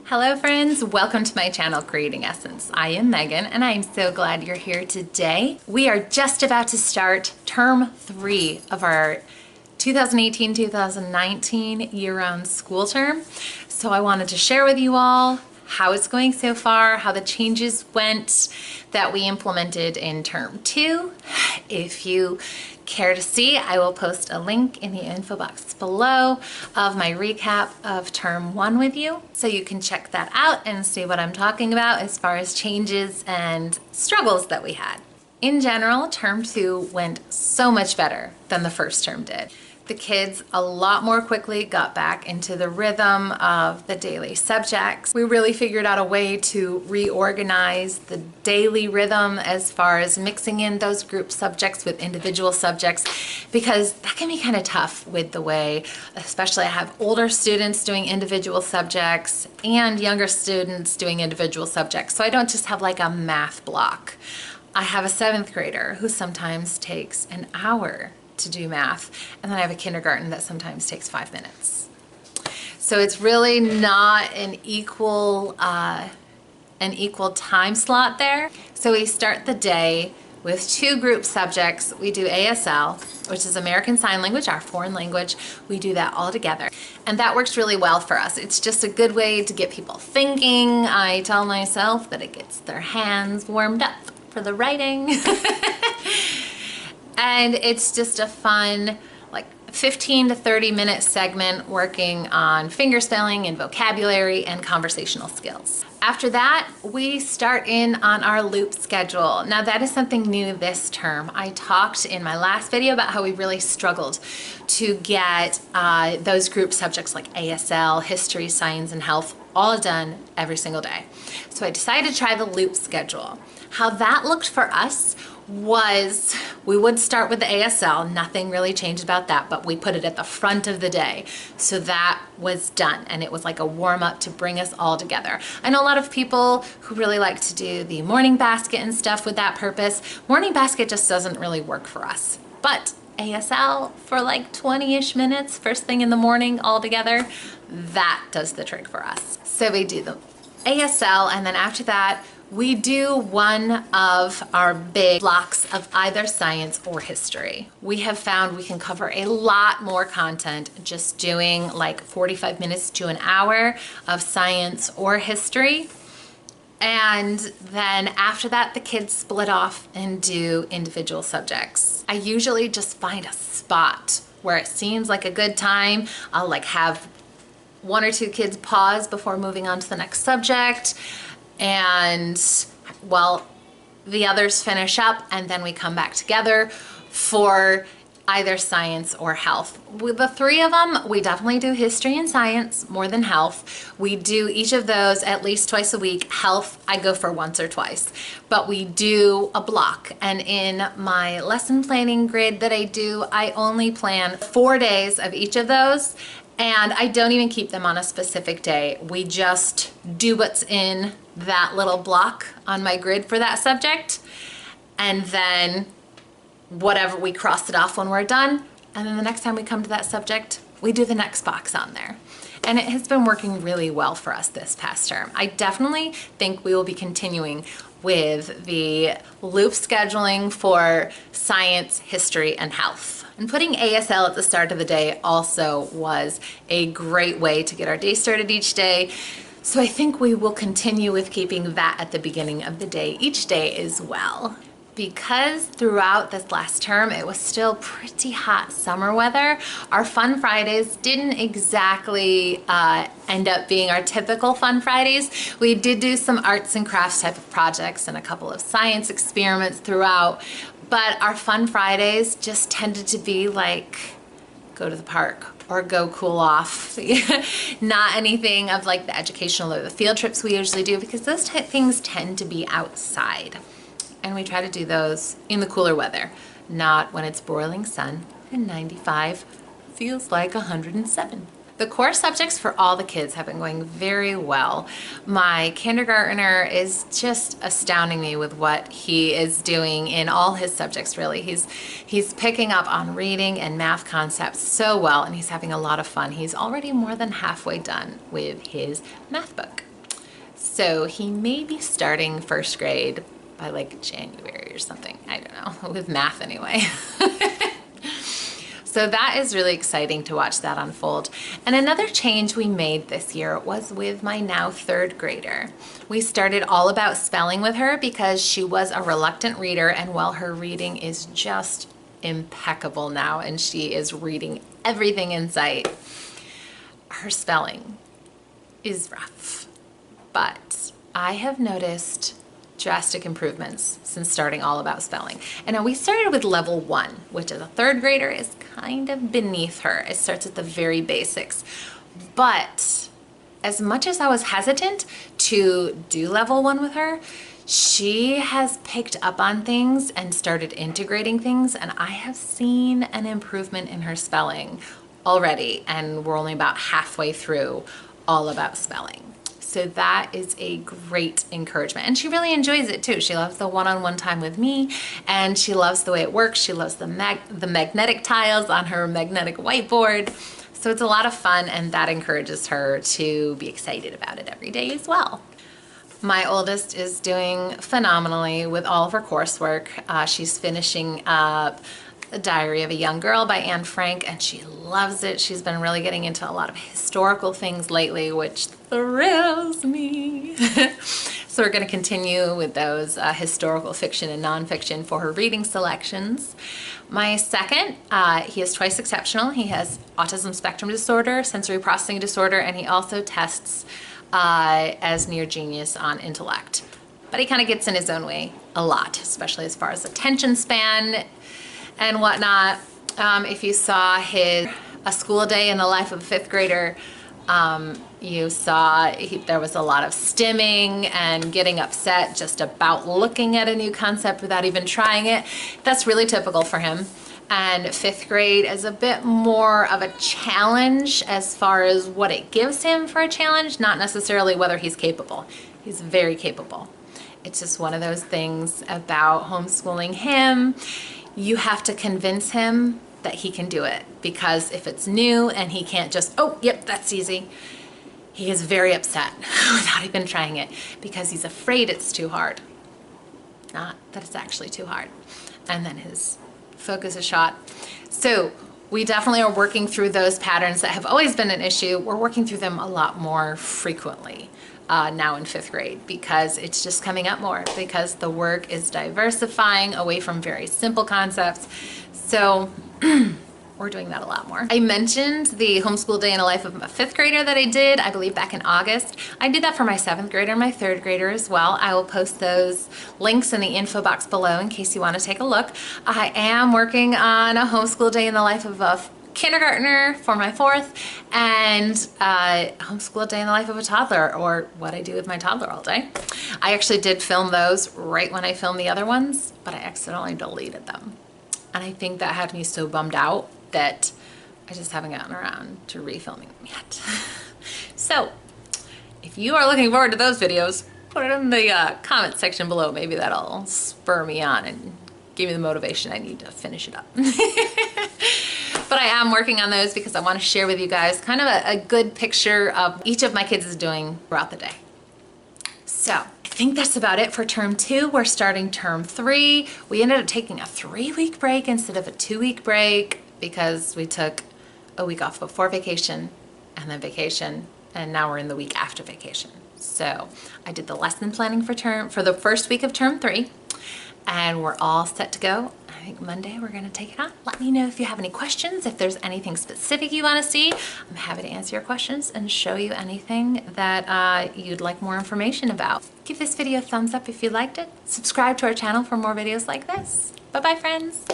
Hello friends, welcome to my channel Creating Essence. I am Megan and I'm so glad you're here today. We are just about to start term 3 of our 2018-2019 year-round school term. So I wanted to share with you all how it's going so far, how the changes went that we implemented in term 2. If you care to see, I will post a link in the info box below of my recap of term 1 with you, so you can check that out and see what I'm talking about as far as changes and struggles that we had. In general, term 2 went so much better than the first term did. The kids a lot more quickly got back into the rhythm of the daily subjects. We really figured out a way to reorganize the daily rhythm as far as mixing in those group subjects with individual subjects, because that can be kind of tough with the way, especially I have older students doing individual subjects and younger students doing individual subjects. So I don't just have like a math block. I have a 7th grader who sometimes takes an hour to do math, and then I have a kindergarten that sometimes takes 5 minutes. So it's really not an equal time slot there. So we start the day with 2 group subjects. We do ASL, which is American Sign Language, our foreign language. We do that all together, and that works really well for us. It's just a good way to get people thinking. I tell myself that it gets their hands warmed up for the writing. And it's just a fun, like 15 to 30 minute segment working on fingerspelling and vocabulary and conversational skills. After that, we start in on our loop schedule. Now that is something new this term. I talked in my last video about how we really struggled to get those group subjects like ASL, history, science, and health all done every single day. So I decided to try the loop schedule. How that looked for us was we would start with the ASL, nothing really changed about that, but we put it at the front of the day. So that was done, and it was like a warm-up to bring us all together. I know a lot of people who really like to do the morning basket and stuff with that purpose. Morning basket just doesn't really work for us, but ASL for like 20-ish minutes first thing in the morning all together, that does the trick for us. So we do the ASL, and then after that we do one of our big blocks of either science or history. We have found we can cover a lot more content just doing like 45 minutes to an hour of science or history. And then after that, the kids split off and do individual subjects. I usually just find a spot where it seems like a good time. I'll like have 1 or 2 kids pause before moving on to the next subject, and while the others finish up, and then we come back together for either science or health. With the 3 of them, we definitely do history and science more than health. We do each of those at least twice a week. Health, I go for once or twice, but we do a block. And in my lesson planning grid that I do, I only plan 4 days of each of those. And I don't even keep them on a specific day. We just do what's in that little block on my grid for that subject. And then whatever, we cross it off when we're done. And then the next time we come to that subject, we do the next box on there. And it has been working really well for us this past term. I definitely think we will be continuing with the loop scheduling for science, history, and health. And putting ASL at the start of the day also was a great way to get our day started each day. So I think we will continue with keeping that at the beginning of the day each day as well. Because throughout this last term, it was still pretty hot summer weather, our Fun Fridays didn't exactly end up being our typical Fun Fridays. We did do some arts and crafts type of projects and a couple of science experiments throughout, but our Fun Fridays just tended to be like, go to the park or go cool off. Not anything of like the educational or the field trips we usually do, because those things tend to be outside. And we try to do those in the cooler weather, not when it's broiling sun and 95 feels like 107. The core subjects for all the kids have been going very well. My kindergartner is just astounding me with what he is doing in all his subjects, really. He's picking up on reading and math concepts so well, and he's having a lot of fun. He's already more than halfway done with his math book. So he may be starting first grade by like January or something. I don't know, with math anyway. So that is really exciting to watch that unfold. And another change we made this year was with my now third grader. We started all about spelling with her because she was a reluctant reader, and while her reading is just impeccable now and she is reading everything in sight, her spelling is rough. But I have noticed drastic improvements since starting all about spelling. And now we started with level 1, which as a third grader is kind of beneath her. It starts at the very basics. But as much as I was hesitant to do level 1 with her, she has picked up on things and started integrating things, and I have seen an improvement in her spelling already, and we're only about halfway through all about spelling. So that is a great encouragement. And she really enjoys it too. She loves the one-on-one time with me, and she loves the way it works. She loves the magnetic tiles on her magnetic whiteboard. So it's a lot of fun, and that encourages her to be excited about it every day as well. My oldest is doing phenomenally with all of her coursework. She's finishing up The Diary of a Young Girl by Anne Frank, and she loves it. She's been really getting into a lot of historical things lately, which thrills me. So we're going to continue with those historical fiction and nonfiction for her reading selections. My second, he is twice exceptional. He has autism spectrum disorder, sensory processing disorder, and he also tests as near genius on intellect. But he kind of gets in his own way a lot, especially as far as attention span and whatnot. If you saw A School Day in the Life of a Fifth Grader, you saw there was a lot of stimming and getting upset just about looking at a new concept without even trying it. That's really typical for him. And fifth grade is a bit more of a challenge as far as what it gives him for a challenge, not necessarily whether he's capable. He's very capable. It's just one of those things about homeschooling him. You have to convince him that he can do it, because if it's new and he can't just, oh, yep, that's easy, he is very upset without even trying it because he's afraid it's too hard, not that it's actually too hard. And then his focus is shot. So we definitely are working through those patterns that have always been an issue. We're working through them a lot more frequently now in fifth grade, because it's just coming up more, because the work is diversifying away from very simple concepts. So we're doing that a lot more. I mentioned the Homeschool Day in the Life of a Fifth Grader that I did, I believe back in August. I did that for my seventh grader and my third grader as well. I will post those links in the info box below in case you want to take a look. I am working on a Homeschool Day in the Life of a kindergartner for my fourth, and Homeschool Day in the Life of a toddler, or what I do with my toddler all day. I actually did film those right when I filmed the other ones, but I accidentally deleted them. And I think that had me so bummed out that I just haven't gotten around to refilming them yet. So if you are looking forward to those videos, put it in the comment section below. Maybe that'll spur me on and give me the motivation I need to finish it up. But I am working on those because I want to share with you guys kind of a good picture of each of my kids is doing throughout the day. So I think that's about it for term 2. We're starting term 3. We ended up taking a 3-week break instead of a 2-week break because we took a week off before vacation and then vacation, and now we're in the week after vacation. So I did the lesson planning for the first week of term 3, and we're all set to go. I think Monday we're gonna take it on. Let me know if you have any questions, if there's anything specific you wanna see. I'm happy to answer your questions and show you anything that you'd like more information about. Give this video a thumbs up if you liked it. Subscribe to our channel for more videos like this. Bye-bye, friends.